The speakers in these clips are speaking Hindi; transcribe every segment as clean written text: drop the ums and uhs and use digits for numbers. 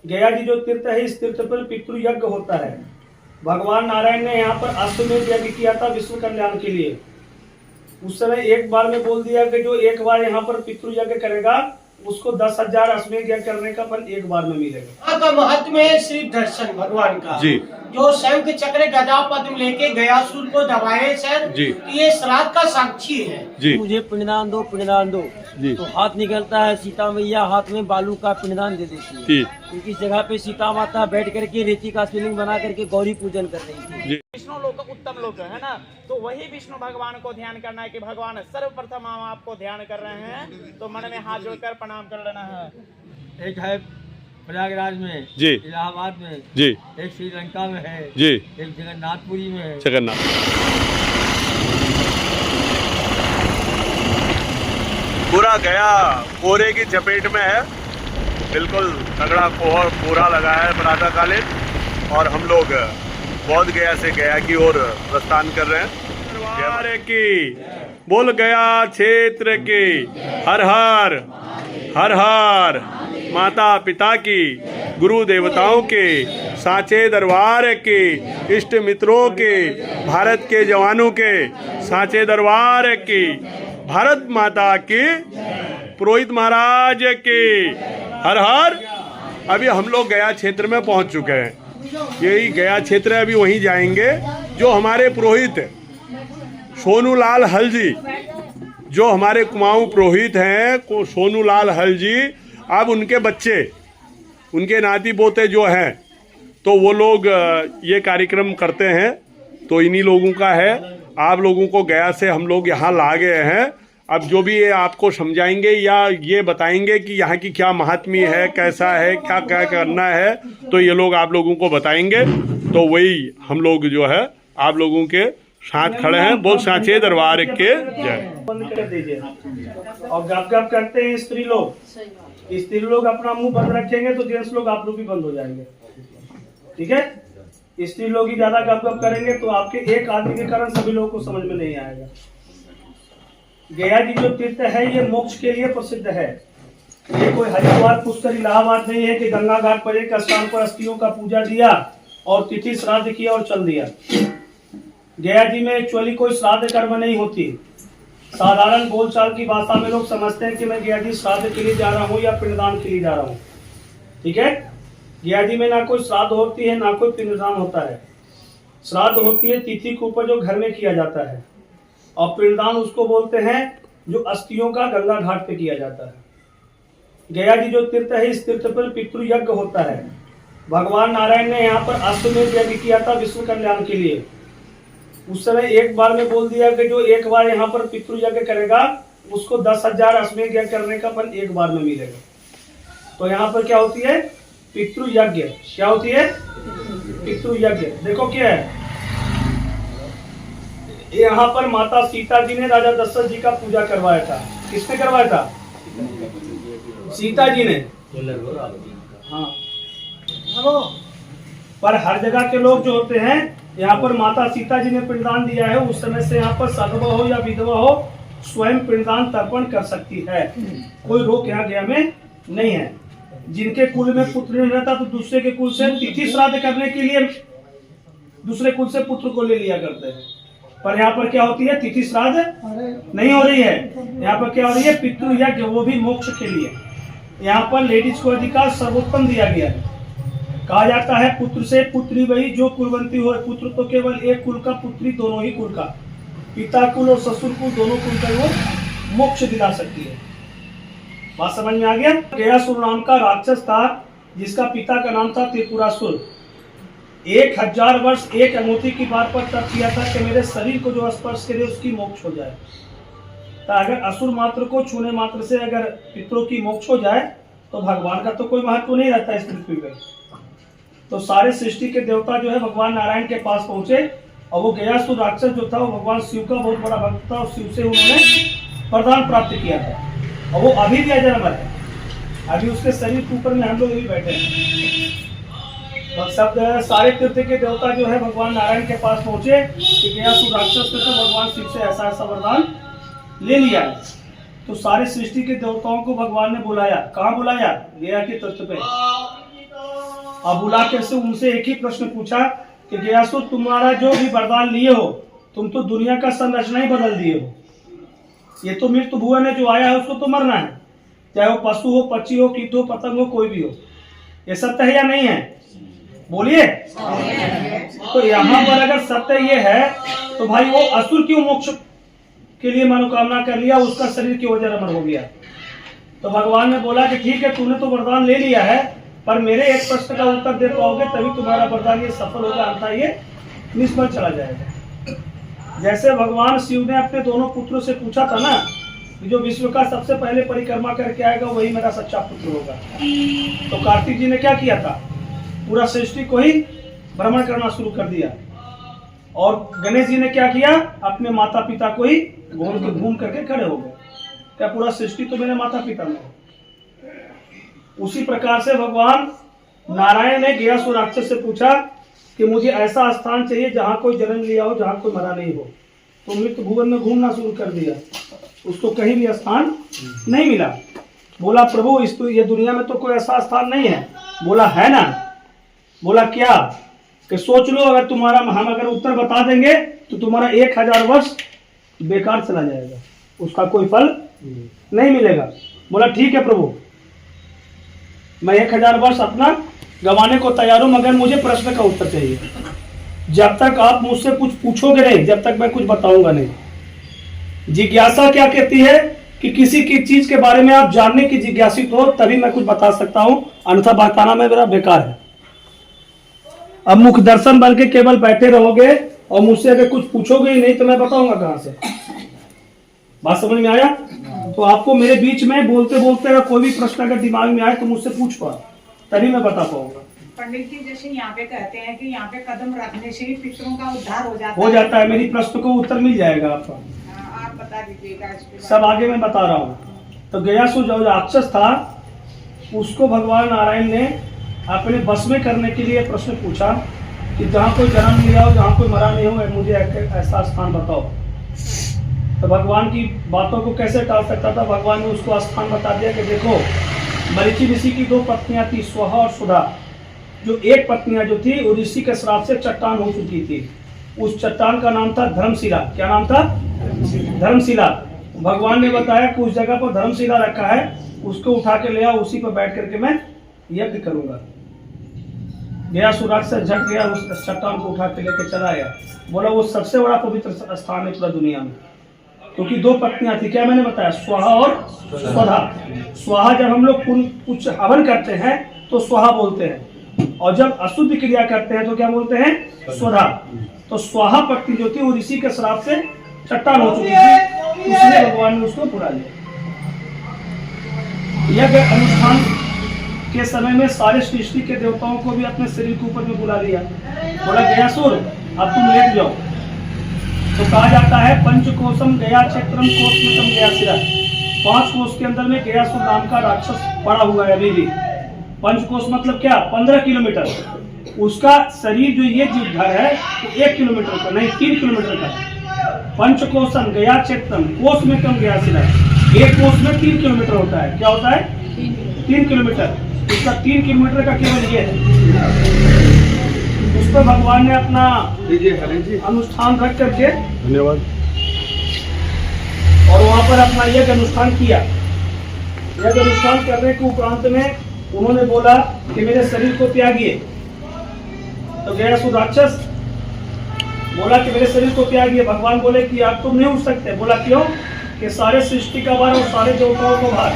गया जी जो तीर्थ है, इस तीर्थ पर पितृ यज्ञ होता है। भगवान नारायण ने यहाँ पर अश्वमेध यज्ञ किया था विश्व कल्याण के लिए। उस समय एक बार में बोल दिया कि जो एक बार यहाँ पर पितृ यज्ञ करेगा उसको 10,000 अश्वमेध यज्ञ करने का फल एक बार में मिलेगा। का महत्व है श्री दर्शन भगवान का जी, जो शंख चक्र गदा पद्म लेके गयासुर को दबाए सर जी। ये श्राद्ध का साक्षी है जी, मुझे पिंडदान दो जी। तो हाथ निकलता है, सीता मैया हाथ में बालू का पिंडदान दे देती है। जी, उनकी जगह पे सीता माता बैठ करके रेती का शिवलिंग बना करके गौरी पूजन कर रही थी। जी। विष्णु लोक उत्तम लोक है ना, तो वही विष्णु भगवान को ध्यान करना है कि भगवान सर्वप्रथम हम आपको ध्यान कर रहे हैं, तो मन में हाथ जोड़कर प्रणाम कर लेना है। एक है प्रयागराज में, जी, इलाहाबाद में, जी, एक श्रीलंका में है, जी, एक जगन्नाथपुरी में है। जगन्नाथ। पूरा गया कोहरे की चपेट में है, बिल्कुल तगड़ा कोहरा लगा है प्रातःकालीन, और हम लोग बौद्ध गया से गया की ओर प्रस्थान कर रहे हैं। दरबार की बोल गया क्षेत्र की हर हर हर हर, माता पिता की, गुरु देवताओं के, सांचे दरबार के, इष्ट मित्रों के, भारत के जवानों के, सांचे दरबार की, भारत माता की, पुरोहित महाराज की हर हर। अभी हम लोग गया क्षेत्र में पहुंच चुके हैं। यही गया क्षेत्र है, अभी वहीं जाएंगे। जो हमारे पुरोहित सोनूलाल हल जी, जो हमारे कुमाऊं पुरोहित हैं, सोनूलाल हल जी, अब उनके बच्चे, उनके नाती पोते जो हैं, तो वो लोग ये कार्यक्रम करते हैं, तो इन्हीं लोगों का है। आप लोगों को गया से हम लोग यहाँ ला गए हैं। अब जो भी ये आपको समझाएंगे या ये बताएंगे कि यहाँ की क्या महात्म्य है, कैसा है, क्या क्या करना है, तो ये लोग आप लोगों को बताएंगे। तो वही हम लोग जो है आप लोगों के साथ खड़े हैं। बोल सांचे दरबार के जय। बंद कर दीजिए। और गप गप करते हैं स्त्री लोग, स्त्री लोग अपना मुंह बंद रखेंगे तो जेंट्स लोग आप लोग भी बंद हो जाएंगे, ठीक है। स्त्री लोग ही ज्यादा गप गप करेंगे तो आपके एक आदमी के कारण सभी लोगों को समझ में नहीं आएगा। गया जी जो तीर्थ है ये मोक्ष के लिए प्रसिद्ध है। ये कोई हरिद्वार पुष्कर इलाहाबाद नहीं है कि गंगा घाट पर एक स्थान पर अस्थियों का पूजा दिया और तिथि श्राद्ध किया और चल दिया। गया जी में एक्चुअली कोई श्राद्ध कर्म नहीं होती। साधारण बोलचाल की भाषा में लोग समझते हैं कि मैं गया जी श्राद्ध के लिए जा रहा हूँ या पिंडदान के लिए जा रहा हूँ, ठीक है। गया जी में ना कोई श्राद्ध होती है ना कोई पिंडदान होता है। श्राद्ध होती है तिथि के ऊपर जो घर में किया जाता है, और पिंडदान उसको बोलते हैं जो अस्थियों का गंगा घाट पे किया जाता है। गया जी जो तीर्थ है, इस तीर्थ पर पितृ यज्ञ होता है। भगवान नारायण ने यहाँ पर अश्वमेध यज्ञ किया था विश्व कल्याण के लिए। उस समय एक बार में बोल दिया कि जो एक बार यहाँ पर पितृ यज्ञ करेगा उसको 10,000 अश्वमेध यज्ञ करने का फल एक बार में मिलेगा। तो यहाँ पर क्या होती है? पितृ यज्ञ। क्या होती है? पितृ यज्ञ। देखो क्या है, यहाँ पर माता सीता जी ने राजा दशरथ जी का पूजा करवाया था। किसने करवाया था? सीता जी ने। हाँ, पर हर जगह के लोग जो होते हैं, यहाँ पर माता सीता जी ने पिंडदान दिया है। उस समय से यहाँ पर सधवा हो या विधवा हो स्वयं पिंडदान तर्पण कर सकती है, कोई रोक यहाँ गया में नहीं है। जिनके कुल में पुत्र नहीं रहता तो दूसरे के कुल से तिथि श्राद्ध करने के लिए दूसरे कुल से पुत्र को ले लिया करते हैं। पर यहाँ पर क्या होती है? तिथि श्राद्ध नहीं हो रही है। यहाँ पर क्या हो रही है? पितृ यज्ञ, वो भी मोक्ष के लिए। यहाँ पर लेडीज को अधिकार सर्वोत्तम दिया गया है। कहा जाता है पुत्र से पुत्री वही जो कुलवंती हो। पुत्र तो केवल एक कुल का, पुत्री दोनों ही कुल का। पिता कुल और ससुर कुल दोनों कुल का वो मोक्ष दिला सकती है। बात समझ में आ गया? गयासुर नाम का राक्षस था जिसका पिता का नाम था त्रिपुरासुर। 1000 वर्ष एक अंगूठी की बात पर तप किया था कि मेरे शरीर को जो स्पर्श करे उसकी मोक्ष हो जाए। तो अगर असुर मात्र को छूने मात्र से अगर पितरों की मोक्ष हो जाए तो भगवान का तो कोई महत्व नहीं रहता इस पृथ्वी पे। तो सारे सृष्टि के देवता जो है भगवान नारायण के पास पहुंचे, और वो गयासुर राक्षस जो था वो भगवान शिव का बहुत बड़ा भक्त था, और शिव से उन्होंने वरदान प्राप्त किया था। और वो अभी भी अजर है, अभी उसके शरीर के ऊपर में हम लोग भी बैठे हैं। तो सब सारे तीर्थ के देवता जो है भगवान नारायण के पास पहुंचे कि गयासुर राक्षस ने तो भगवान शिव से ऐसा ऐसा वरदान ले लिया है। तो सारे सृष्टि के देवताओं को भगवान ने बुलाया। कहाँ बुलाया? गया के तीर्थ पे। अब बुला के से उनसे एक ही प्रश्न पूछा कि गयासुर, तुम्हारा जो भी वरदान लिए हो, तुम तो दुनिया का संरचना ही बदल दिए हो। ये तो मृत्यु भुवन है, जो आया है उसको तो मरना है, चाहे वो पशु हो, पक्षी हो, कीट हो, पतंग हो, कोई भी हो। ये सत्य है या नहीं है? बोलिए। तो यहाँ पर अगर सत्य ये है तो भाई वो असुर क्यों मोक्ष के लिए मनोकामना कर लिया, उसका शरीर की वजह अमर हो गया? तो भगवान ने बोला कि ठीक है, तूने तो वरदान ले लिया है, पर मेरे एक प्रश्न का उत्तर दे पाओगे तभी तुम्हारा वरदान ये सफल होगा, अन्यथा ये निष्फल चला जाएगा। जैसे भगवान शिव ने अपने दोनों पुत्रों से पूछा था ना, जो विश्व का सबसे पहले परिक्रमा करके आएगा वही मेरा सच्चा पुत्र होगा। तो कार्तिक जी ने क्या किया था, पूरा सृष्टि को ही भ्रमण करना शुरू कर दिया। और गणेश जी ने क्या किया, अपने माता पिता को ही घूम करके खड़े हो गए। क्या पूरा सृष्टि तो मेरे माता पिता में? उसी प्रकार से भगवान नारायण ने गयासुर राक्षस से पूछा कि मुझे ऐसा स्थान चाहिए जहां कोई जन्म लिया हो, जहां कोई मरा नहीं हो। तो मृत्यु भुवन में घूमना शुरू कर दिया, उसको कहीं भी स्थान नहीं मिला। बोला प्रभु, इस तो ये दुनिया में तो कोई ऐसा स्थान नहीं है। बोला है ना। बोला क्या? कि सोच लो, अगर तुम्हारा हम अगर उत्तर बता देंगे तो तुम्हारा 1000 वर्ष बेकार चला जाएगा, उसका कोई फल नहीं मिलेगा। बोला ठीक है प्रभु, मैं 1000 वर्ष अपना गंवाने को तैयार हूं, मगर मुझे प्रश्न का उत्तर चाहिए। जब तक आप मुझसे कुछ पूछोगे नहीं, जब तक मैं कुछ बताऊंगा नहीं। जिज्ञासा क्या कहती है कि किसी की चीज के बारे में आप जानने की जिज्ञासित हो तभी मैं कुछ बता सकता हूं, अन्यथा बताना में मेरा बेकार है। अब मुख दर्शन बन के केवल बैठे रहोगे और मुझसे अगर कुछ पूछोगे ही नहीं तो मैं बताऊंगा कहां से? बात समझ में आया? तो आपको मेरे बीच में बोलते बोलते अगर कोई भी प्रश्न अगर दिमाग में आए तो मुझसे पूछ पाओ, तभी मैं बता पाऊंगा। पंडित जी, जैसे यहाँ पे कहते हैं कि यहाँ पे कदम रखने से ही पितरों का उद्धार हो जाता है। मेरी प्रश्न को उत्तर मिल जाएगा आपका, आप बता दीजिएगा इस पे। सब आगे मैं बता रहा हूँ। तो गयासुर जो राक्षस था उसको भगवान नारायण ने अपने बस में करने के लिए प्रश्न पूछा कि जहाँ कोई जन्म लिया हो, जहाँ कोई मरा नहीं हो, मुझे ऐसा स्थान बताओ। तो भगवान की बातों को कैसे टाल सकता था? भगवान ने उसको स्थान बता दिया कि देखो, मरीचि ऋषि की 2 पत्नियां थी, स्वाहा और सुधा। जो एक पत्नियां जो थी वो ऋषि के श्राप से चट्टान हो चुकी थी। उस चट्टान का नाम था धर्मशिला। क्या नाम था? धर्मशिला। भगवान ने बताया कि उस जगह पर धर्मशिला रखा है, उसको उठा के ले आओ, उसी पर बैठ करके मैं यज्ञ करूंगा। गयासुर राक्षस झट गया, उस चट्टान को उठा के लेके चला गया। बोला वो सबसे बड़ा पवित्र स्थान है पूरा दुनिया में, क्योंकि 2 पत्नियां थी। क्या मैंने बताया? स्वाहा और स्वधा। स्वाहा जब हम लोग कुछ हवन करते हैं तो स्वाहा बोलते हैं, और जब अशुद्ध क्रिया करते हैं तो क्या बोलते हैं? स्वधा। तो स्वाहा पत्नी जो थी वो ऋषि के श्राप से चट्टान हो चुकी थी, इसलिए भगवान ने उसको बुला लिया। यज्ञ अनुष्ठान के समय में सारे सृष्टि के देवताओं को भी अपने शरीर के ऊपर में बुला लिया। बोला गयासुर, अब तुम लेट जाओ। तो कहा जाता है पंचकोशम गया क्षेत्रम कोशमितम गयाशिरा। 5 कोश के अंदर में गयासुर नाम का राक्षस पड़ा हुआ है अभी भी। पंचकोश मतलब क्या? 15 किलोमीटर। उसका शरीर जो ये जो घर है तो 1 किलोमीटर का नहीं, 3 किलोमीटर का। पंचकोशम गया क्षेत्रम कोशमितम गयाशिरा। एक कोश में 3 किलोमीटर होता है। क्या होता है? 3 किलोमीटर। उसका 3 किलोमीटर का केवल ये है। उस पर भगवान ने अपना अनुष्ठान रख करके, धन्यवाद, और वहां पर अपना यज्ञ अनुष्ठान किया। यज्ञ अनुष्ठान करने के उपरांत में उन्होंने बोला कि मेरे शरीर को त्यागिए। तो गयासुर राक्षस बोला कि मेरे शरीर को त्यागिए। भगवान बोले कि आप तुम नहीं उठ सकते। बोला क्यों? कि सारे सृष्टि का भार और सारे देवताओं का भार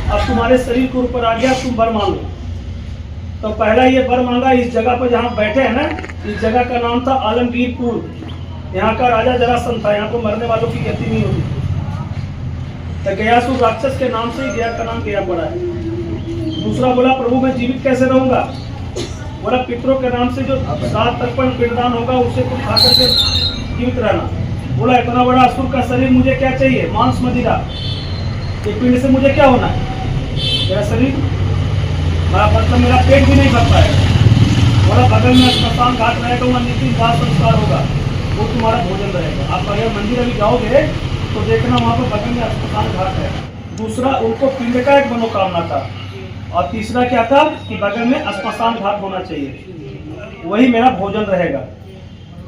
अब तुम्हारे शरीर के ऊपर आ गया, तुम वर मांगो। तो पहला ये वर मांगा इस जगह पर जहाँ बैठे हैं ना, इस जगह का नाम था आलमगीरपुर। यहाँ का राजा जरासंध था, यहाँ को मरने वालों की गति नहीं होती। तो गयासुर राक्षस के नाम से ही गया का नाम गया पड़ा है। दूसरा बोला प्रभु मैं जीवित कैसे रहूंगा? बोला पितरों के नाम से जो 7 तर्पण पिंडदान होगा उसे तुम खा करके जीवित रहना। बोला इतना बड़ा असुर का शरीर मुझे क्या चाहिए? मांस मदिरा। एक पिंड से मुझे क्या होना है? मेरा शरीर, मतलब मेरा पेट भी नहीं भर पाएगा। बोला बगल में श्मशान घाट रहेगा, वहाँ नित्य दाह संस्कार होगा, वो तुम्हारा भोजन रहेगा। आप अगर मंदिर अभी जाओगे तो देखना वहाँ पर बगल में श्मशान घाट है। दूसरा उनको पिंड का एक मनोकामना था और तीसरा क्या था कि बगल में श्मशान घाट होना चाहिए, वही मेरा भोजन रहेगा।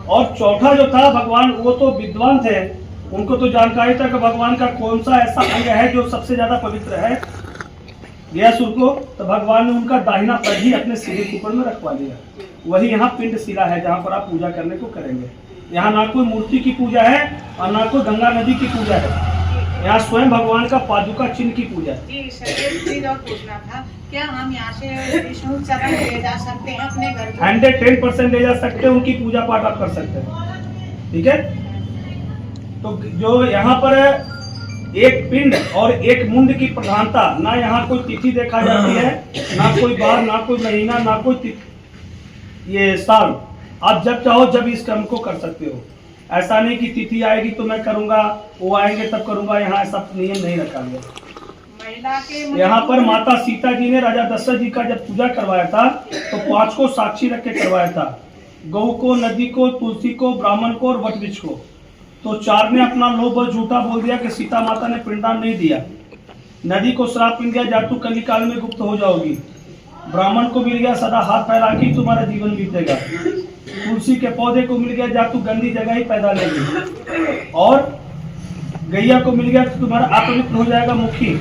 और चौथा जो था भगवान, वो तो विद्वान थे, उनको तो जानकारी था कि भगवान का कौन सा ऐसा अंग है जो सबसे ज्यादा पवित्र है गयासुर को, तो भगवान ने उनका दाहिना पैर ही अपने सिर के ऊपर में रखवा दिया। वही यहाँ पिंड शिला है जहाँ पर आप पूजा करने को करेंगे। यहाँ ना कोई मूर्ति की पूजा है और ना कोई गंगा नदी की पूजा है, यहाँ स्वयं भगवान का पादुका चिन्ह की पूजा है। जी सर, एक चीज और पूछना था, क्या हम यहाँ से विष्णु चरण ले जा सकते हैं अपने घर को? 110% ले जा सकते हैं, उनकी पूजा पाठ आप कर सकते हैं। ठीक है, तो जो यहाँ पर एक पिंड और एक मुंड की प्रधानता, ना यहाँ कोई तिथि देखा जाती है, ना कोई बार, ना कोई महीना, ना कोई ये साल। आप जब चाहो जब इस कर्म को कर सकते हो। ऐसा नहीं कि तिथि आएगी तो मैं करूंगा, वो आएंगे तब करूंगा, यहाँ ऐसा नियम नहीं रखा गया। महिला के यहाँ पर माता सीता जी ने राजा दशरथ जी का जब पूजा करवाया था तो 5 को साक्षी रख के करवाया था, गौ को, नदी को, तुलसी को, ब्राह्मण को और वट वृक्ष को। तो 4 ने अपना लोभ और झूठा बोल दिया कि सीता माता ने पिंडदान नहीं दिया। नदी को श्राप मिल गया, जा तू कलिकाल में गुप्त हो जाओगी। ब्राह्मण को मिल गया, सदा हाथ फैला के तुम्हारा जीवन बीतेगा। तुलसी के पौधे को मिल गया, जा तू गंदी जगह ही पैदा लेगी। और गैया को मिल गया तो तुम्हारा अपवित्र हो जाएगा मुखी।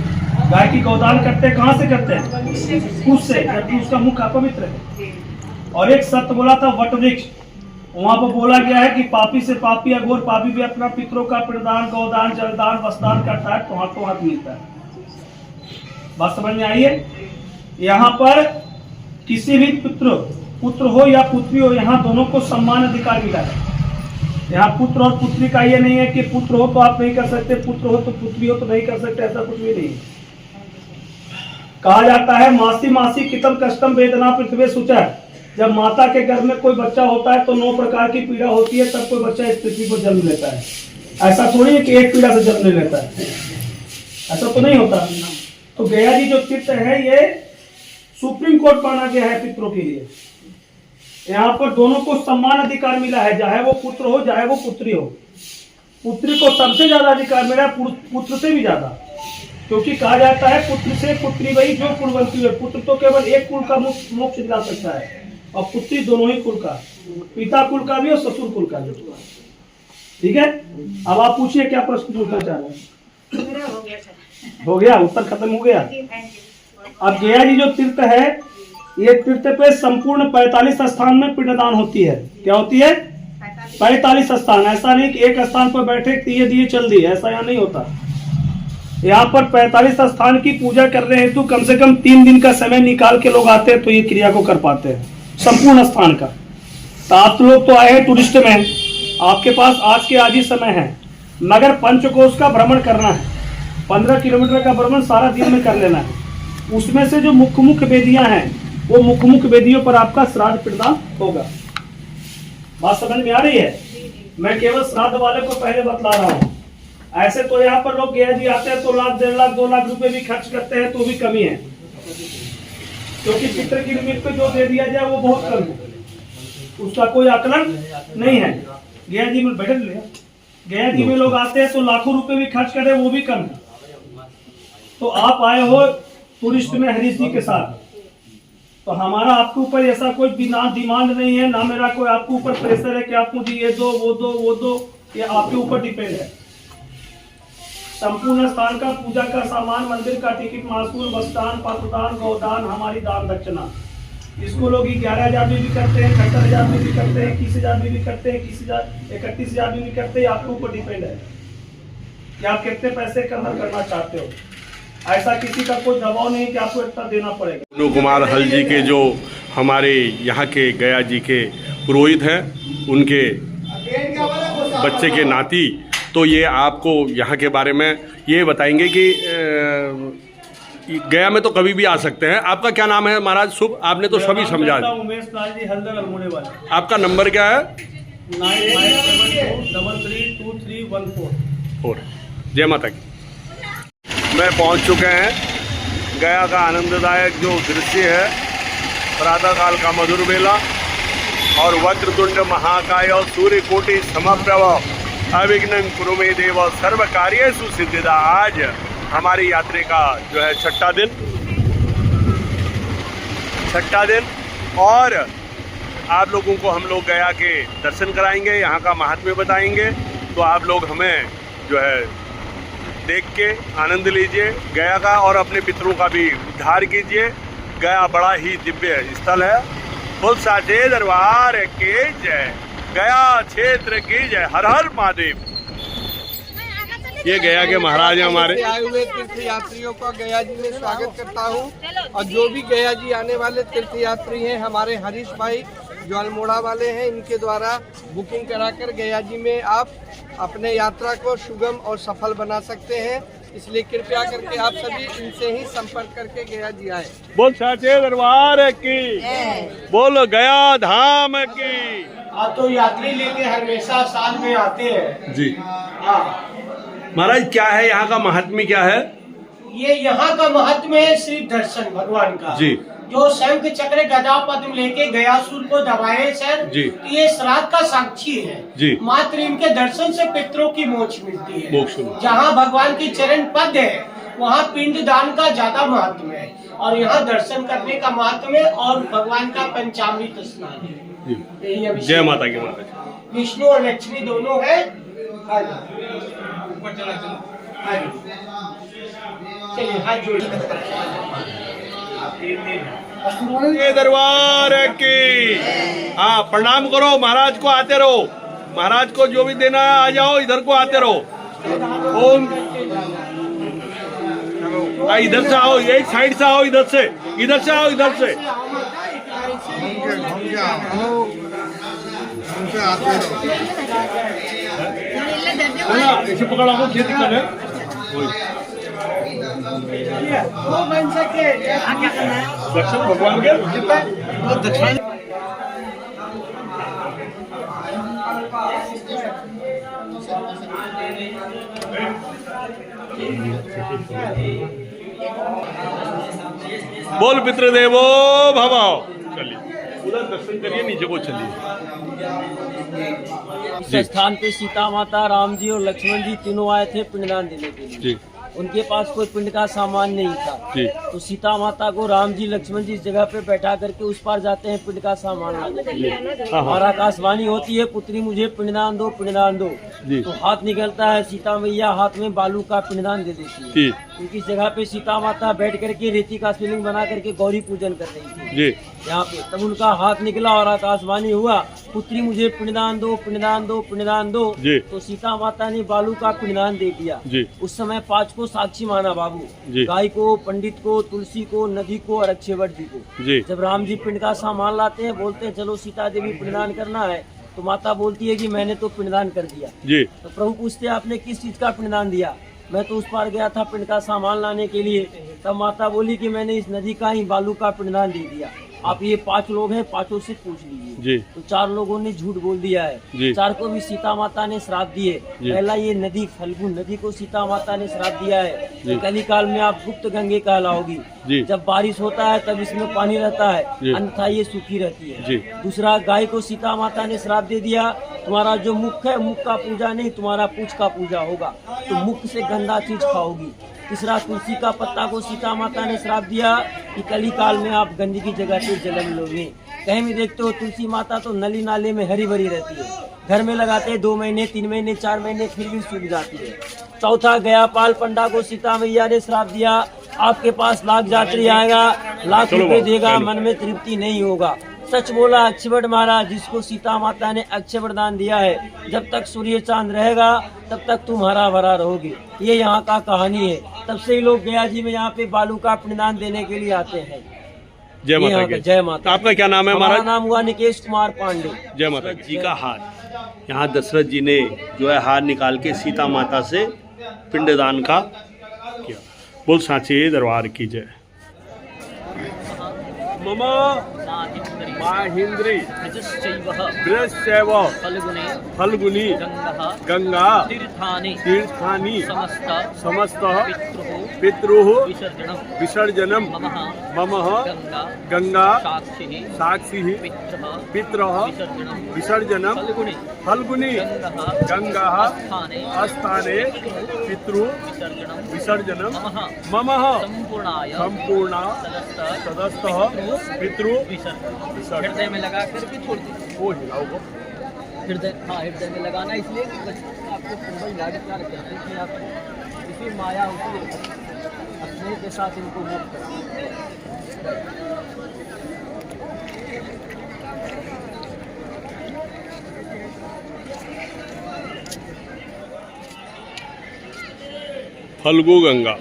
गाय की गौदान करते कहाँ से करते हैं? कुछ से, जबकि उसका मुख अपवित्र है। और एक सत्य बोला था वट वृक्ष, वहां पर बोला गया है कि पापी से पापी अघोर पापी भी अपना पितरों का पिंडदान, गौदान, जलदान, वस्त्रदान करता है तो हाथ मिलता है। बात समझ में आई है? यहाँ पर किसी भी पुत्र हो या पुत्री हो, यहाँ दोनों को सम्मान अधिकार मिला है। यहाँ पुत्र और पुत्री का ये नहीं है कि पुत्र हो तो आप नहीं कर सकते, पुत्र हो तो पुत्री हो तो नहीं कर सकते, ऐसा कुछ भी नहीं। कहा जाता है मासी मासी कितम कष्टम वेदना पृथ्वी सुचा। जब माता के गर्भ में कोई बच्चा होता है तो 9 प्रकार की पीड़ा होती है, तब कोई बच्चा इस पृथ्वी को जन्म लेता है। ऐसा थोड़ी है कि एक पीड़ा से जन्म ले लेता है, ऐसा तो नहीं होता। तो गया जी जो तीर्थ है ये सुप्रीम कोर्ट माना गया है पितरों के लिए। यहाँ पर दोनों को सम्मान अधिकार मिला है, चाहे वो पुत्र हो चाहे वो पुत्री हो। पुत्री को सबसे ज्यादा अधिकार मिला है, पुत्र से भी ज्यादा, क्योंकि कहा जाता है पुत्र से पुत्री वही जो कुलवंती है। पुत्र तो केवल एक कुल का मोक्ष दिला सकता है और पुत्री दोनों ही कुल का, पिता कुल का भी और ससुर कुल का भी। ठीक है, अब आप पूछिए क्या प्रश्न पूछना चाह रहे हैं? हो गया, उत्तर खत्म हो गया। अब गया जी जो तीर्थ है, ये तीर्थ पे संपूर्ण 45 स्थान में पिंडदान होती है। क्या होती है? 45 स्थान। ऐसा नहीं कि एक स्थान पर बैठे दिए चल दिए, ऐसा यहाँ नहीं होता। यहाँ पर 45 स्थान की पूजा करने हेतु कम से कम 3 दिन का समय निकाल के लोग आते हैं तो ये क्रिया को कर पाते हैं संपूर्ण स्थान का। तो आप लोग तो आए हैं टूरिस्ट में, आपके पास आज के आज ही समय है, मगर पंचकोश का भ्रमण करना है। 15 किलोमीटर का भ्रमण सारा दिन में कर लेना है। उसमें से जो मुख्य वेदियां हैं वो मुख्य वेदियों पर आपका श्राद्ध पिंडदान होगा। बात समझ में आ रही है? मैं केवल श्राद्ध वाले को पहले बतला रहा हूँ। ऐसे तो यहाँ पर लोग गया जी आते हैं तो 1 लाख, 1.5 लाख, 2 लाख रुपए भी खर्च करते हैं तो भी कमी है, क्योंकि पितर की निमित्त पे जो दे दिया जाए वो बहुत कम है, उसका कोई आकलन नहीं है। गया जी में बैठे गया जी में लोग आते हैं तो लाखों रुपए भी खर्च करे वो भी कम है। तो आप आए हो टूरिस्ट में हरीश जी के साथ, तो हमारा आपके ऊपर ऐसा कोई डिमांड नहीं है, ना मेरा कोई आपके ऊपर प्रेशर है कि आप मुझे ये दो वो दो, ये आपके ऊपर डिपेंड है। संपूर्ण स्थान का पूजा का सामान, मंदिर का टिकट, मासूल, वस्त्रदान, पात्रदान, गौदान, हमारी दान दक्षिणा, इसको लोग 11,000 में भी करते हैं, 70,000 में भी करते हैं, 21,000 में भी करते हैं, 31,000 में भी करते हैं। आपके ऊपर डिपेंड है कि आप कितने पैसे के अंदर करना चाहते हो। ऐसा किसी का कोई दबाव नहीं कि आपको इतना देना पड़ेगा। विष्णु कुमार हल जी के जो हमारे यहाँ के गया जी के पुरोहित हैं, उनके बच्चे के नाती, तो ये आपको यहाँ के बारे में ये बताएंगे कि गया में तो कभी भी आ सकते हैं। आपका क्या नाम है महाराज? शुभ, आपने तो सभी समझा। उमेश लाल जी, हल्दर अल्मोड़े वाले। आपका नंबर क्या है? 95723314। जय माता की। मैं पहुंच चुके हैं गया का आनंददायक जो दृश्य है, प्रातःकाल का मधुर बेला और वक्रतुंड महाकाय और सूर्यकोटि समप्रभ अविघ्नं कुरु मे देव सर्व कार्येषु सिद्धिदा। आज हमारी यात्रा का जो है 6ठा दिन छठा दिन, और आप लोगों को हम लोग गया के दर्शन कराएंगे, यहाँ का महात्म्य बताएंगे। तो आप लोग हमें जो है देख के आनंद लीजिए गया का, और अपने पितरों का भी उद्धार कीजिए। गया बड़ा ही दिव्य स्थल है। बोल साचे दरबार की जय, गया क्षेत्र की जय, हर हर महादेव। ये गया के महाराज हमारे। आए हुए तीर्थ यात्रियों का गया जी में स्वागत करता हूँ, और जो भी गया जी आने वाले तीर्थ यात्री हैं, हमारे हरीश भाई जो अल्मोड़ा वाले हैं, इनके द्वारा बुकिंग कराकर गया जी में आप अपने यात्रा को सुगम और सफल बना सकते हैं। इसलिए कृपया करके आप सभी इनसे ही संपर्क करके गया जी आए। बोल साचे दरबार की, बोल गया धाम की। आप तो यात्री लेके हमेशा साल में आते हैं जी हाँ। महाराज, क्या है यहाँ का महात्म्य, क्या है? ये यहाँ का महत्व है श्री दर्शन भगवान का जी। जो शंख चक्र गदा पद्म लेके गयासुर को दबाए सर जी। ये श्राद्ध का साक्षी है जी। मात्र इनके दर्शन से पितरों की मोक्ष मिलती है। मोक्ष। जहाँ भगवान की चरण पद है वहाँ पिंड दान का ज्यादा महत्व है, और यहाँ दर्शन करने का महत्व है, और भगवान का पंचामृत स्नान है। यही अभिषेक। जय माता की महाराज। विष्णु और लक्ष्मी दोनों है। चलिए हाथ जोड़िए। ये दरबार की, हाँ प्रणाम करो महाराज को, आते रहो। महाराज को जो भी देना है आ जाओ, इधर को आते रहो। ओम, इधर से आओ, एक साइड से आओ, इधर से आओ, इधर से। ऐसे पकड़ा को खेती कर है। वो बन सके दर्शन भगवान के बोल पितृदेवो भव। चलिए उधर दर्शन करिए, नीचे को चलिए। इस स्थान पे सीता माता, राम जी और लक्ष्मण जी तीनों आए थे पिंडदान देने के लिए। जी। उनके पास कोई पिंड का सामान नहीं था। जी। तो सीता माता को राम जी लक्ष्मण जी इस जगह पे बैठा करके उस पार जाते हैं पिंड का सामान लाने के लिए। और आकाशवाणी होती है, पुत्री मुझे पिंडदान दो, पिंडदान दो। जी। तो हाथ निकलता है, सीता मैया हाथ में बालू का पिंडदान दे देती है। जी। क्योंकि इस जगह पे सीता माता बैठ करके रेती का शिवलिंग बना करके गौरी पूजन कर रही थी जी। यहाँ पे। तब उनका हाथ निकला और आकाशवाणी हुआ, पुत्री मुझे पिंडदान दो, पिंडदान दो, पिंडदान दो। जी। तो सीता माता ने बालू का पिंडदान दे दिया। जी। उस समय 5 को साक्षी माना बाबू, जी। गाय को, पंडित को, तुलसी को, नदी को और अक्षयवट जी को। जी। जब राम जी पिंड का सामान लाते हैं, बोलते हैं चलो सीता देवी पिंडदान करना है, तो माता बोलती है कि मैंने तो पिंडदान कर दिया। जी। तो प्रभु पूछते आपने किस चीज का पिंडदान दिया? मैं तो उस पार गया था पिंड का सामान लाने के लिए। तब माता बोली कि मैंने इस नदी का ही बालू का पिंडदान दे दिया। आप ये 5 लोग हैं, 5 से पूछ लीजिए। जी। तो 4 लोगों ने झूठ बोल दिया है। जी। 4 को भी सीता माता ने श्राप दिए। जी। पहला ये नदी फल्गु नदी को सीता माता ने श्राप दिया है जी। कि कली काल में आप गुप्त गंगे कहलाओगी। जी। जब बारिश होता है तब इसमें पानी रहता है, जी। अन्यथा ये सूखी रहती है। जी। दूसरा, गाय को सीता माता ने श्राप दे दिया, तुम्हारा जो मुख है मुख का पूजा नहीं, तुम्हारा पूछ का पूजा होगा, तो मुख से गंदा चीज खाओगी। तीसरा, तुलसी का पत्ता को सीता माता ने श्राप दिया कि कली काल में आप गंदगी की जगह पे जन्म लोगे। कहीं भी देखते हो तुलसी माता तो नली नाले में हरी भरी रहती है, घर में लगाते हैं 2 महीने 3 महीने 4 महीने फिर भी सूख जाती है। चौथा, गया पाल पंडा को सीता मैया ने श्राप दिया, आपके पास लाख यात्री आएगा, लाख रुपए देगा, मन में तृप्ति नहीं होगा। सच बोला अक्षयवट महाराज, जिसको सीता माता ने अक्षय वरदान दिया है, जब तक सूर्य चांद रहेगा तब तक तुम हरा भरा रहोगे। ये यहाँ का कहानी है। तब से ही लोग गया जी में यहाँ पे बालू का पिंडदान देने के लिए आते हैं। जय माता की। जय माता। आपका क्या नाम है हमारा महाराज? नाम हुआ निकेश कुमार पांडे। जय माता की। जी का हार, यहाँ दशरथ जी ने जो है हार निकाल के सीता माता से पिंडदान का किया। बोल साचे दरबार की जय। ममा माहिंद्री बृहस्पैव फल्गुनी गंगा तीर्थानि समस्त पितृः विसर्जनम विसर्जनम ममः ममः गंगा गंगा साक्षिः साक्षिः पितृः पितरः विसर्जनम विसर्जनम फल्गुनी फल्गुनी गंगा गंगा स्थाने स्थाने पितृ विसर्जनम विसर्जनम ममः ममः संपूर्णाय संपूर्ण सदस्य सदस्तः पितृ विसर्जन हृदय में लगा करके छोड़ दीजिए। वो हिलाओ को हृदय, हाँ हृदय में लगाना इसलिए कि बच्चे आपको पूरा याद क्या रखते हैं कि आप इसी माया होती है अपने के साथ इनको मुक्त करें। फल्गु गंगा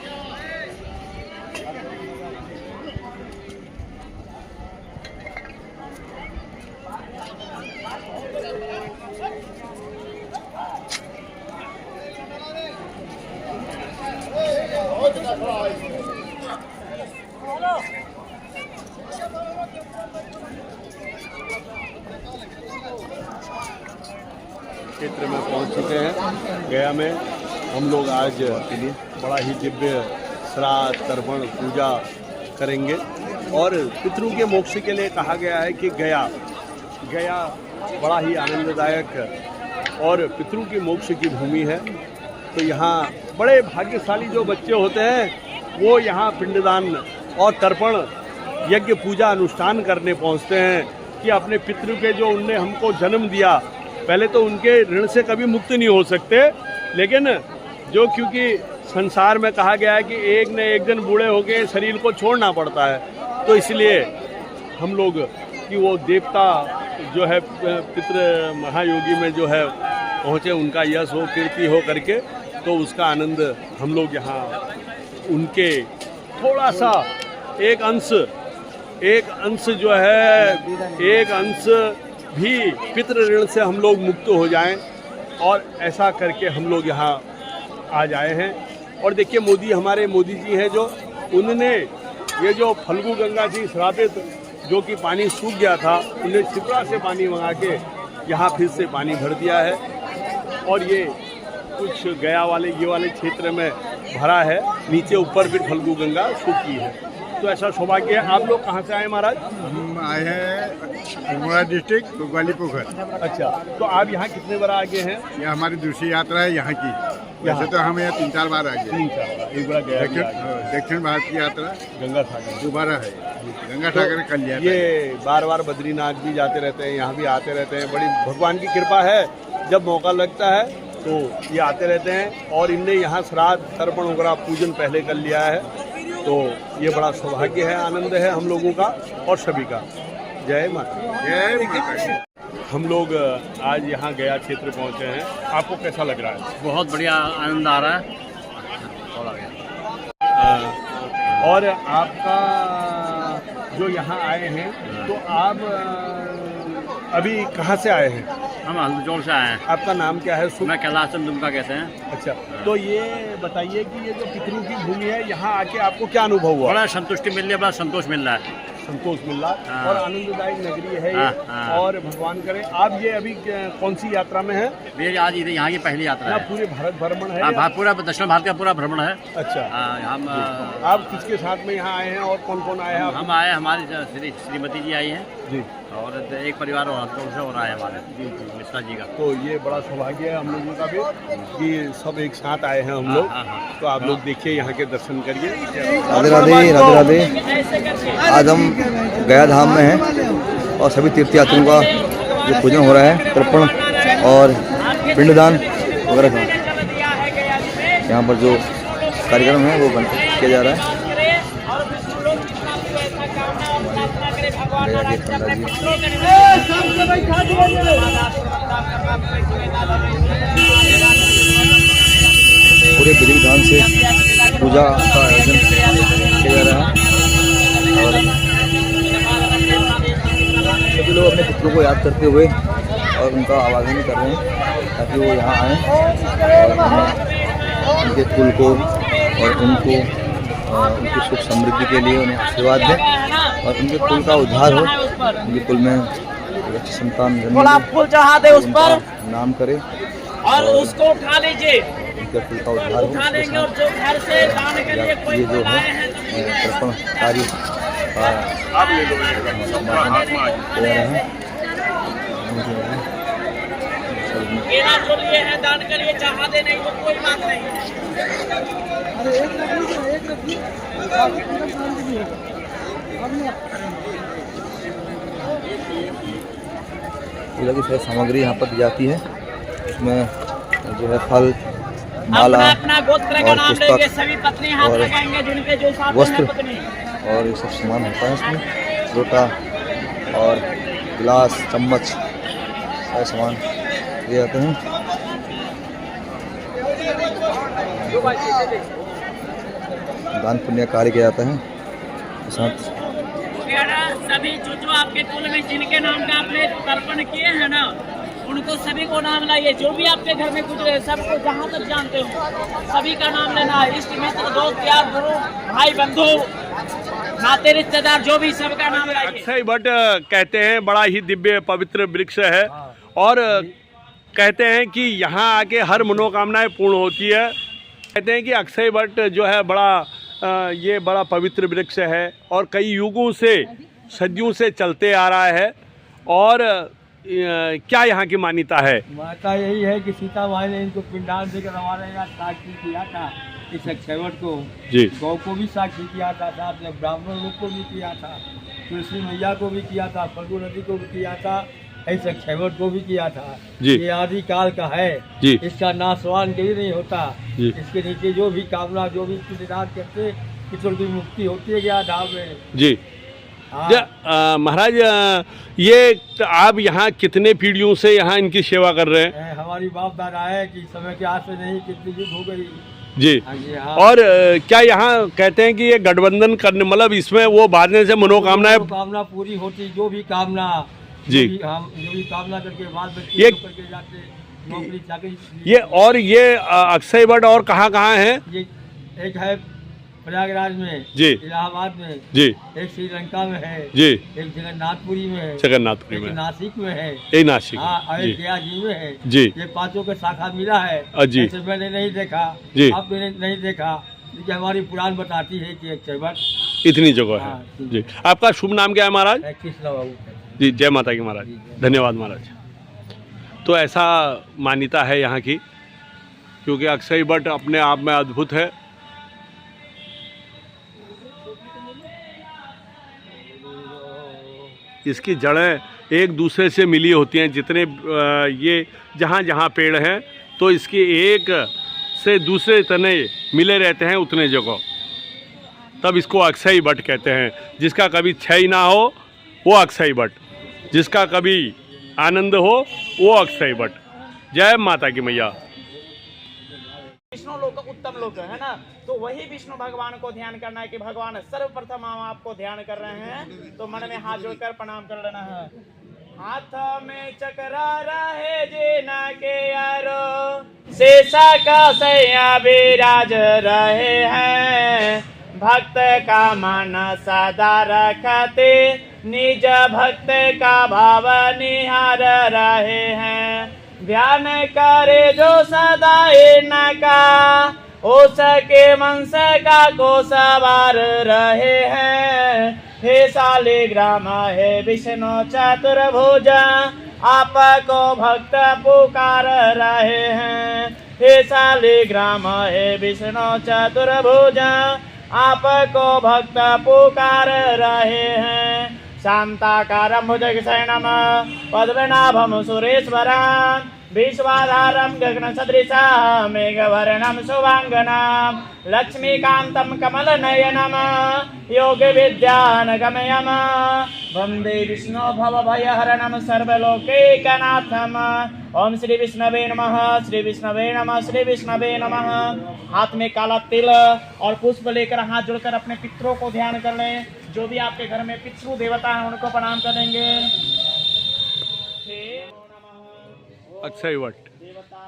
क्षेत्र में पहुंच चुके हैं। गया में हम लोग आज बड़ा ही दिव्य श्राद्ध तर्पण पूजा करेंगे और पितरों के मोक्ष के लिए कहा गया है कि गया बड़ा ही आनंददायक और पितरों के मोक्ष की भूमि है। तो यहाँ बड़े भाग्यशाली जो बच्चे होते हैं वो यहाँ पिंडदान और तर्पण यज्ञ पूजा अनुष्ठान करने पहुँचते हैं कि अपने पितरों के जो उनने हमको जन्म दिया, पहले तो उनके ऋण से कभी मुक्त नहीं हो सकते, लेकिन जो क्योंकि संसार में कहा गया है कि एक न एक दिन बूढ़े होके शरीर को छोड़ना पड़ता है, तो इसलिए हम लोग कि वो देवता जो है पितृ महायोगी में जो है पहुँचे, उनका यश हो कीर्ति हो करके, तो उसका आनंद हम लोग यहाँ उनके थोड़ा सा एक अंश जो है एक अंश भी पितृ ऋण से हम लोग मुक्त हो जाएं, और ऐसा करके हम लोग यहाँ आज आए हैं। और देखिए हमारे मोदी जी हैं जो उन्होंने ये जो फल्गु गंगा जी श्रापित जो कि पानी सूख गया था, उन्हें छिपरा से पानी मंगा के यहाँ फिर से पानी भर दिया है और ये कुछ गया वाले ये वाले क्षेत्र में भरा है, नीचे ऊपर भी फल्गु गंगा सूखी है। तो ऐसा सौभाग्य है। आप लोग कहाँ से आए महाराज? हम आए हैं अल्मोड़ा डिस्ट्रिक्ट ग्वाली पोखर। अच्छा, तो आप यहाँ कितने बार आगे हैं? यह हमारी दूसरी यात्रा है यहाँ की। वैसे तो हम यहाँ 3-4 बार आ गए। 3-4 बार, एक बार गया। दक्षिण भारत की यात्रा गंगा सागर दोबारा है। गंगा सागर कल्याण। ये बार बार बद्रीनाथ भी जाते रहते हैं, यहाँ भी आते रहते हैं। बड़ी भगवान की कृपा है, जब मौका लगता है तो ये आते रहते हैं। और इनने यहाँ श्राद्ध तर्पण वगैरह पूजन पहले कर लिया है, तो ये बड़ा सौभाग्य है, आनंद है हम लोगों का और सभी का। जय माता। जय माता। हम लोग आज यहाँ गया क्षेत्र पहुँचे हैं, आपको कैसा लग रहा है? बहुत बढ़िया आनंद आ रहा है। और आपका जो यहाँ आए हैं, तो आप अभी कहाँ से आए हैं? हम हल्दौर से आए हैं। आपका नाम क्या है? मैं कैलाश चंद दुमका कहते हैं। अच्छा, तो ये बताइए कि ये जो पितरों की भूमि है, यहाँ आके आपको क्या अनुभव हुआ? बड़ा संतुष्टि मिल रही है, बड़ा संतोष मिल रहा है। संतोष मिल रहा है हाँ। और आनंददायक नगरी है ये। हाँ। और भगवान करे आप ये अभी कौन सी यात्रा में है? ये आज यहाँ की पहली यात्रा है। पूरे भारत भ्रमण है? हाँ, पूरा दक्षिण भारत का पूरा भ्रमण है। अच्छा, हम आप किसके साथ में यहाँ आए हैं और कौन कौन आए हैं? हम आए, हमारी श्रीमती जी आई हैं जी, और एक परिवार हल्दौर से और आए हमारे मिश्रा जी का। तो ये बड़ा सौभाग्य है हम लोगों का भी कि सब एक साथ आए हैं हम लोग। तो आप लोग देखिए, यहाँ के दर्शन करिए। राधे राधे, राधे राधे। आज हम गया धाम में हैं और सभी तीर्थयात्रियों का जो पूजन हो रहा है, तर्पण और पिंडदान वगैरह यहाँ पर जो कार्यक्रम है वो किया जा रहा है। पूरे विधि विधान से पूजा का आयोजन किया जा रहा है और सभी लोग अपने पितरों को याद करते हुए और उनका आवाहन कर रहे हैं ताकि वो यहाँ आएँ और उनके कुल को और उनको उनकी सुख समृद्धि के लिए उन्हें आशीर्वाद दें और उनके कुल का उद्धार हो, उनके कुल में अच्छी संतान फूल चढ़ा दे उस पर, नाम करे और उसको उठा लीजिए। उनके कुल का उद्धार हो। उठा देंगे और जो घर से दान के लिए कोई ये जो बुलाए है हैं तो तर्पण कार्य आप ले लो दे रहे हैं। केला जो लिए हैं दान के लिए चाहा दे नहीं तो कोई बात नहीं। पूजा की सारी सामग्री यहाँ पर दी जाती है। इसमें जो है फल, माला अपना अपना गोत्र का और नाम लेंगे, पुस्तक सभी पत्नी हाथ और लगाएंगे जिनके जो साथ में वस्त्र है पत्नी। और ये सब सामान होता है इसमें। लोटा और गिलास, चम्मच, सारे सामान दिए जाते हैं। दान पुण्य कार्य किया जाता है। साथ सभी जो आपके कुल में जिनके नाम का आपने तर्पण किए हैं ना, उनको सभी को नाम लाइए। जो भी आपके घर में गुजरे सबको जहाँ तक जानते हो सभी का नाम लेना है। इष्ट मित्र, दोस्त, यार, गुरु, भाई, बंधु, नाते रिश्तेदार, जो भी सबका नाम लाइए। अक्षय वट कहते हैं बड़ा ही दिव्य पवित्र वृक्ष है और कहते हैं कि यहाँ आके हर मनोकामनाएं पूर्ण होती है। कहते हैं कि अक्षय वट जो है ये बड़ा पवित्र वृक्ष है और कई युगों से, सदियों से चलते आ रहा है। और क्या यहाँ की मान्यता है? माता यही है कि सीता माई ने इनको पिंडाल देकर हमारे यहाँ साक्षी किया था, इस अक्षयवट को जी, गौ को भी साक्षी किया था, साथ में ब्राह्मण लोग को भी किया था, तुलसी मैया को भी किया था, फल्गु नदी को भी किया था, इस अक्षयवट को भी किया था जी। ये आदि काल का है जी। इसका नाशवान कहीं नहीं होता जी। इसके नीचे जो भी कामना, जो भी निदान करते पितरों की मुक्ति होती है गया धाम में जी। हाँ। महाराज ये आप यहाँ कितने पीढ़ियों से यहाँ इनकी सेवा कर रहे हैं? हमारी बाप दादा है कि समय के हाथ से नहीं कितनी युग हो गई जी। हाँ। और क्या यहाँ कहते हैं कि ये गठबंधन करने, मतलब इसमें वो बांधने से मनोकामनाएं पूरी होती, जो भी कामना जी, हम जो भी कामना करके बाद बच्चे ये करके जाते नौकरी चाकरी। ये और ये अक्षय वट और कहाँ है? ये एक है प्रयागराज में जी, इलाहाबाद में जी, एक श्रीलंका में है जी, एक जगन्नाथपुरी में है, जगन्नाथपुरी में, नासिक में है, यही नासिक, हाँ, और जी, एक गया जी में है जी। ये पांचों के शाखा मिला है जी। ऐसे मैंने नहीं देखा जी। आपने नहीं देखा, लेकिन हमारी पुराण बताती है कि अक्षयवट इतनी जगह है। हाँ, जी। आपका शुभ नाम क्या है महाराज? कृष्ण बाबू जी, जय माता की महाराज। धन्यवाद महाराज। तो ऐसा मान्यता है यहाँ की, क्योंकि अक्षय वट अपने आप में अद्भुत है। इसकी जड़ें एक दूसरे से मिली होती हैं। जितने ये जहाँ जहाँ पेड़ हैं तो इसके एक से दूसरे तने मिले रहते हैं उतने जगह, तब इसको अक्षय वट कहते हैं। जिसका कभी क्षय ना हो वो अक्षय वट, जिसका कभी आनंद हो वो अक्षय वट। जय माता की मैया। विष्णु लोक उत्तम लोक है ना, तो वही विष्णु भगवान को ध्यान करना है कि भगवान सर्वप्रथम हम आपको ध्यान कर रहे हैं, तो मन में हाथ जोड़कर प्रणाम कर लेना है। हाथ में चक्रा रहे जेना के यारो, शेषा का सैया विराज रहे हैं, भक्त का मन सदा रखते निज भक्त का भाव निहार रहे हैं। ध्यान करे जो सदा इनका, हो सके वंश का को सवार रहे हैं। हे शालिग्राम हे विष्णु चतुर्भुज, आपको भक्त पुकार रहे हैं। हे शालिग्राम हे विष्णु चतुर्भुज, आपको भक्त पुकार रहे हैं। शांताकारं भुजगशयनं पद्मनाभं सुरेश्वरं, विश्वाधारं गगनसदृशं मेघवर्णं शुभांगनं, लक्ष्मीकान्तं कमलनयनं योगविद्यानगमयं, वन्दे विष्णु भवभयहरणं सर्वलोकैकनाथं। ओम श्री विष्णवे नमः, श्री विष्णवे नमः, श्री विष्णवे नमः। हाथ में काला तिल और पुष्प लेकर हाथ जोड़कर अपने पितरों को ध्यान कर लें। जो भी आपके घर में पितृ देवता है उनको प्रणाम करेंगे। अक्षय वट,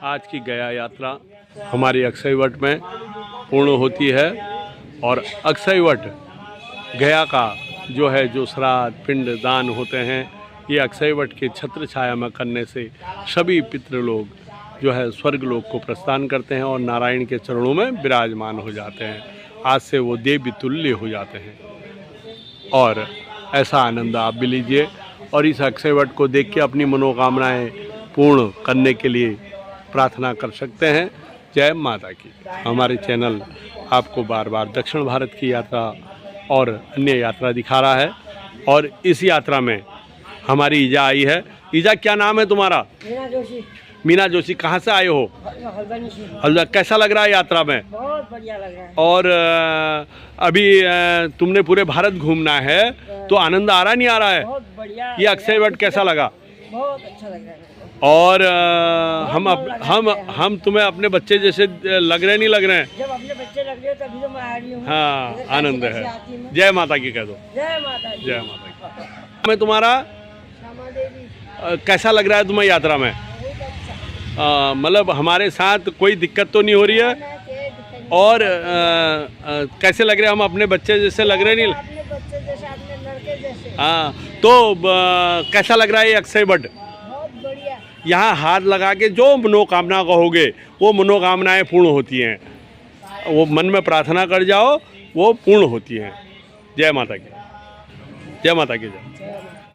आज की गया यात्रा हमारी अक्षय वट में पूर्ण होती है। और अक्षय वट गया का जो है, जो श्राद्ध पिंड दान होते हैं, ये अक्षय वट के छत्र छाया में करने से सभी पितृ लोग जो है स्वर्ग लोक को प्रस्थान करते हैं और नारायण के चरणों में विराजमान हो जाते हैं। आज से वो देवी तुल्य हो जाते हैं और ऐसा आनंद आप भी लीजिए और इस अक्षय वट को देख के अपनी मनोकामनाएं पूर्ण करने के लिए प्रार्थना कर सकते हैं। जय माता की। हमारे चैनल आपको बार बार दक्षिण भारत की यात्रा और अन्य यात्रा दिखा रहा है और इस यात्रा में हमारी ईजा आई है। ईजा, क्या नाम है तुम्हारा? मीना जोशी। मीना जोशी, कहाँ से आए हो? हल्द्वानी से। हल्द्वानी। कैसा लग रहा है यात्रा में? बहुत बढ़िया लग रहा है। और अभी तुमने पूरे भारत घूमना है तो आनंद आ रहा नहीं आ रहा है? बहुत बढ़िया। ये अक्षय वट कैसा लगा? बहुत अच्छा लग रहा है। और हम तुम्हें अपने बच्चे जैसे लग रहे नहीं लग रहे हैं? जब अपने बच्चे लग रहे हो तभी तो मैं आ रही हूँ। हाँ, आनंद है। जय माता की कह दो। जय माता की। जय माता की। मैं तुम्हारा श्यामा देवी। कैसा लग रहा है तुम्हें यात्रा में? मतलब हमारे साथ कोई दिक्कत तो नहीं हो रही है? और कैसे लग रहे हैं हम? अपने बच्चे जैसे लग रहे नहीं? अपने बच्चे जैसे, अपने लड़के जैसे। हाँ, तो कैसा लग रहा है ये अक्षय वट? बहुत बढ़िया। यहाँ हाथ लगा के जो मनोकामना कहोगे वो मनोकामनाएं पूर्ण होती हैं। वो मन में प्रार्थना कर जाओ वो पूर्ण होती हैं। जय माता की। जय माता की। जय।